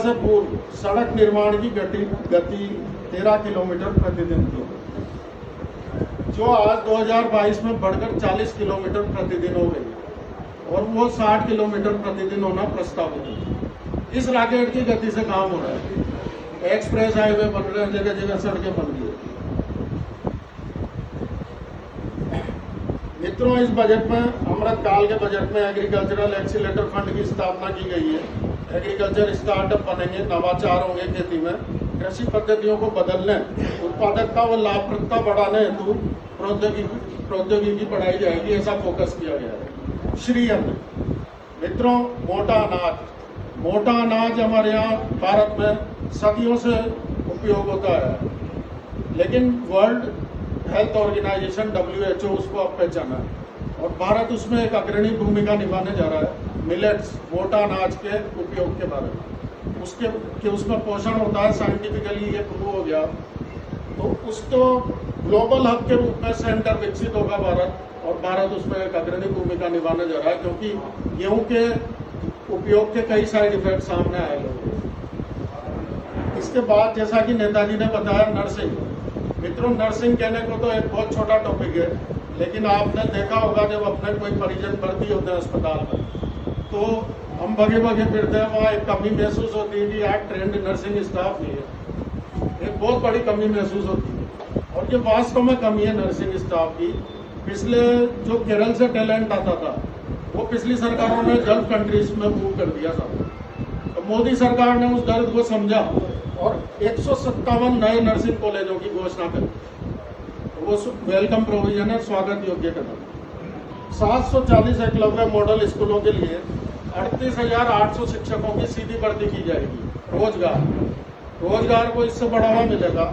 से पूर्व सड़क निर्माण की गति 13 किलोमीटर प्रतिदिन थी, जो आज 2022 में बढ़कर 40 किलोमीटर प्रतिदिन हो गई और वो 60 किलोमीटर प्रतिदिन होना प्रस्तावित है। इस रॉकेट की गति से काम हो रहा है। एक्सप्रेस हाईवे बन रहे हैं, जगह जगह सड़कें बन रही है। मित्रों, इस बजट में अमृतकाल के बजट में एग्रीकल्चरल एक्सीलेटर फंड की स्थापना की गई है। एग्रीकल्चर स्टार्टअप बनेंगे, नवाचार होंगे खेती में, कृषि पद्धतियों को बदलने, उत्पादकता व लाभप्रदता बढ़ाने हेतु प्रौद्योगिकी बढ़ाई जाएगी, ऐसा फोकस किया गया है। श्री अन्न, मित्रों, मोटा अनाज हमारे यहाँ भारत में सदियों से उपयोग होता है, लेकिन वर्ल्ड हेल्थ ऑर्गेनाइजेशन WHO उसको अब पहचाना है और भारत उसमें एक अग्रणी भूमिका निभाने जा रहा है। मिलेट्स, मोटा अनाज के उपयोग के बारे में, उसमें पोषण होता है, साइंटिफिकली ये प्रूव हो गया। तो उसको ग्लोबल हब के रूप में सेंटर विकसित होगा भारत, और भारत उसमें एक अग्रणी भूमिका निभाने जा रहा है, क्योंकि गेहूं के उपयोग के कई साइड इफेक्ट सामने आए लोग। इसके बाद जैसा कि नेताजी ने बताया, नर्सिंग। मित्रों, नर्सिंग कहने को तो एक बहुत छोटा टॉपिक है, लेकिन आपने देखा होगा जब अपने कोई परिजन भर्ती होते हैं अस्पताल में, तो हम भगे फिरते हैं, वहाँ एक कमी महसूस होती है कि यार ट्रेंड नर्सिंग स्टाफ नहीं है। एक बहुत बड़ी कमी महसूस होती है, और ये वास्तव में कमी है नर्सिंग स्टाफ की। पिछले जो केरल से टैलेंट आता था, वो पिछली सरकारों ने गल्फ कंट्रीज में मूव कर दिया था। तो मोदी सरकार ने उस दर्द को समझा और 157 नए नर्सिंग कॉलेजों की घोषणा करी। तो वो वेलकम प्रोविजन है, स्वागत योग्य कदम। 740 एकलव्य मॉडल स्कूलों के लिए 38,800 शिक्षकों की सीधी भर्ती की जाएगी। रोजगार को इससे बढ़ावा मिलेगा।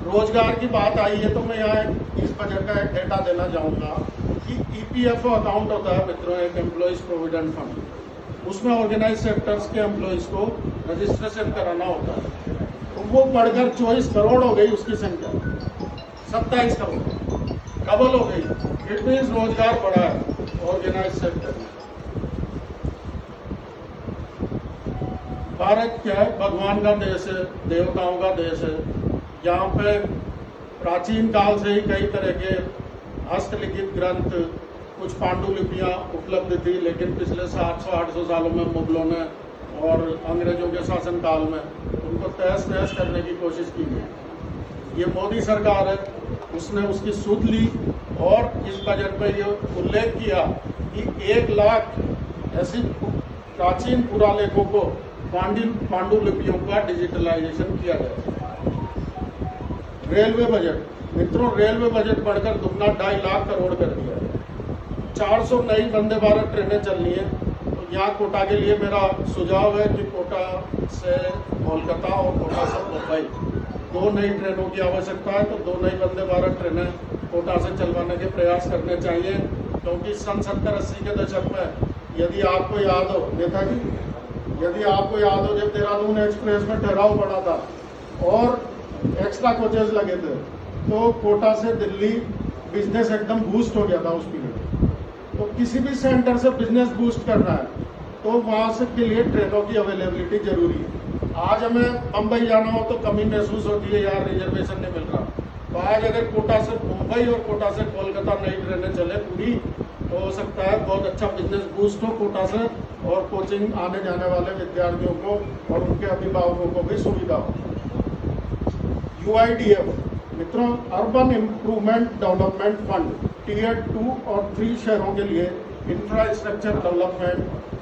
रोजगार की बात आई है तो मैं यहाँ इस बजट का एक डेटा देना चाहूँगा कि EPFO अकाउंट होता है मित्रों, एक एम्प्लॉइज प्रोविडेंट फंड। उसमें ऑर्गेनाइज सेक्टर्स के एम्प्लॉइज को रजिस्ट्रेशन कराना होता है, तो वो बढ़कर 24 करोड़ हो गई उसकी संख्या, 27 करोड़, डबल हो गई। इट मीन्स रोजगार बढ़ा है ऑर्गेनाइज सेक्टर में। भारत क्या है, भगवान का देश है, देवताओं का देश है। यहाँ पे प्राचीन काल से ही कई तरह के हस्तलिखित ग्रंथ, कुछ पांडुलिपियाँ उपलब्ध थी, लेकिन पिछले 700-800 सालों में मुगलों ने और अंग्रेजों के शासनकाल में उनको तहस नहस करने की कोशिश की गई। ये मोदी सरकार है, उसने उसकी सुध ली और इस बजट में ये उल्लेख किया कि 1 लाख ऐसी प्राचीन पुरालेखों को, पांडुलिपियों का डिजिटलाइजेशन किया जाए। रेलवे बजट, मित्रों, रेलवे बजट बढ़कर दुगना 2.5 लाख करोड़ कर दिया है। 400 नई वंदे भारत ट्रेनें चलनी है। तो यहाँ कोटा के लिए मेरा सुझाव है कि कोटा से कोलकाता और कोटा से मुंबई 2 नई ट्रेनों की आवश्यकता है। तो 2 नई वंदे भारत ट्रेनें कोटा से चलवाने के प्रयास करने चाहिए, क्योंकि सन 70-80 के दशक में, यदि आपको याद हो नेताजी, यदि आपको याद हो, जब देहरादून एक्सप्रेस में ठहराव पड़ा था और एक्स्ट्रा कोचेज लगे थे, तो कोटा से दिल्ली बिजनेस एकदम बूस्ट हो गया था उस पीरियड। तो किसी भी सेंटर से बिजनेस बूस्ट करना है तो वहाँ से के लिए ट्रेनों की अवेलेबिलिटी जरूरी है। आज हमें मुंबई जाना हो तो कमी महसूस होती है, यार रिजर्वेशन नहीं मिल रहा। तो आज अगर कोटा से मुंबई और कोटा से कोलकाता नई ट्रेनें चले पूरी, तो हो सकता है बहुत अच्छा बिजनेस बूस्ट हो कोटा से, और कोचिंग आने जाने वाले विद्यार्थियों को और उनके अभिभावकों को भी सुविधा हो। UIDF, मित्रों, urban improvement development fund, Tier 2 और 3 शहरों के लिए इंफ्रास्ट्रक्चर डेवलपमेंट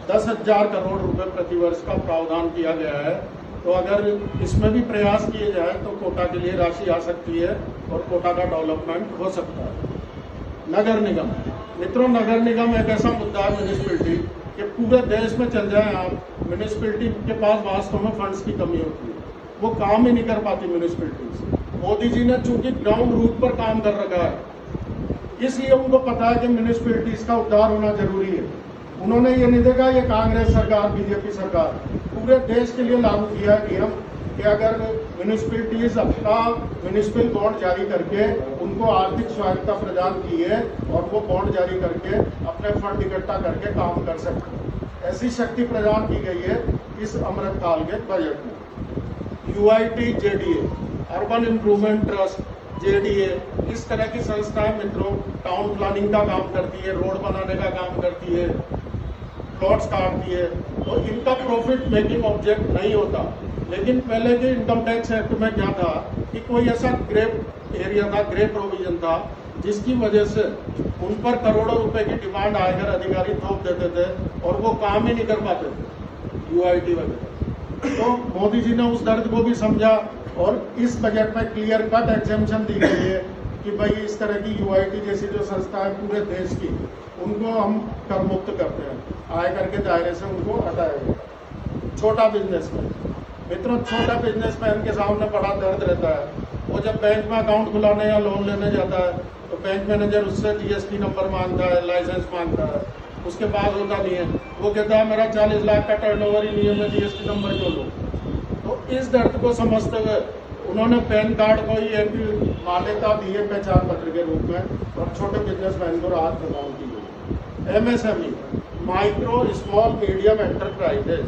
10,000 करोड़ रुपए प्रतिवर्ष का प्रावधान किया गया है। तो अगर इसमें भी प्रयास किए जाए तो कोटा के लिए राशि आ सकती है और कोटा का डेवलपमेंट हो सकता है। नगर निगम, मित्रों, नगर निगम एक ऐसा मुद्दा है म्यूनिसिपैलिटी कि पूरे देश में चल जाए आप, म्यूनिसिपैलिटी के पास वास्तव में फंड्स की कमी होती है, वो काम ही नहीं कर पाती म्यूनिसिपैलिटीज। मोदी जी ने चूंकि ग्राउंड रूट पर काम कर रखा है, इसलिए उनको पता है कि म्यूनिसिपैलिटीज का उद्धार होना जरूरी है। उन्होंने ये नहीं देखा ये कांग्रेस सरकार, बीजेपी सरकार, पूरे देश के लिए लागू किया है नियम कि अगर म्यूनिसिपैलिटीज अपना म्यूनिसिपल बॉन्ड जारी करके उनको आर्थिक स्वायत्ता प्रदान की है और वो बॉन्ड जारी करके अपने फंड इकट्ठा करके काम कर सकते हैं, ऐसी शक्ति प्रदान की गई है। इस अमृतकाल के बजट में। UIT JDA, urban improvement trust, JDA, इस तरह की संस्थाएं मित्रों टाउन प्लानिंग का काम करती है, रोड बनाने का काम करती है, प्लॉट्स काटती है, तो इनका प्रॉफिट मेकिंग ऑब्जेक्ट नहीं होता। लेकिन पहले के इनकम टैक्स एक्ट में क्या था कि कोई ऐसा ग्रे एरिया था, ग्रे प्रोविजन था, जिसकी वजह से उन पर करोड़ों रुपए की डिमांड आयकर अधिकारी थोप देते थे और वो काम ही नहीं कर पाते थे यूआईटी वगैरह। तो मोदी जी ने उस दर्द को भी समझा और इस बजट में क्लियर कट एग्जेम्पशन दी गई है कि भाई इस तरह की यूआईटी जैसी जो संस्था है पूरे देश की, उनको हम कर मुक्त करते हैं, आयकर के दायरे से उनको हटाएंगे। छोटा बिजनेसमैन, मित्रों छोटा बिजनेसमैन के सामने बड़ा दर्द रहता है। वो जब बैंक में अकाउंट खुलाने या लोन लेने जाता है तो बैंक मैनेजर उससे जीएसटी नंबर मांगता है, लाइसेंस मांगता है, उसके पास होता नहीं है। वो कहता है मेरा 40 लाख का टर्नओवर ही नहीं है, मैं जीएसटी नंबर क्यों लूँ। तो इस दर्द को समझते हुए उन्होंने पैन कार्ड को ही एक मान्यता दी है पहचान पत्र के रूप में, और छोटे बिजनेसमैन को राहत प्रदान की गई। MSME, micro small medium enterprises,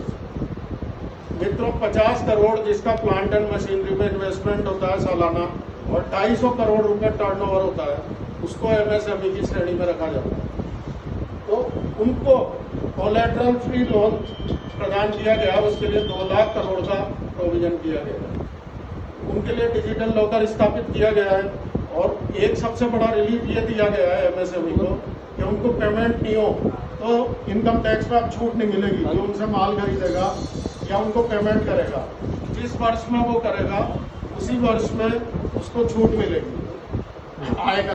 मित्रों 50 करोड़ जिसका प्लांट एंड मशीनरी में इन्वेस्टमेंट होता है सालाना और 250 करोड़ रुपए टर्नओवर होता है, उसको एमएसएमई की श्रेणी में रखा जाता है। तो उनको कोलैटरल फ्री लोन प्रदान किया गया, उसके लिए 2 लाख करोड़ का प्रोविजन किया गया है। उनके लिए डिजिटल लॉकर स्थापित किया गया है और एक सबसे बड़ा रिलीफ ये दिया गया है एमएसएमई को कि उनको पेमेंट नहीं हो तो इनकम टैक्स पे अब छूट नहीं मिलेगी। जो उनसे माल खरीदेगा या उनको पेमेंट करेगा, जिस वर्ष में वो करेगा उसी वर्ष में उसको छूट मिलेगी आयकर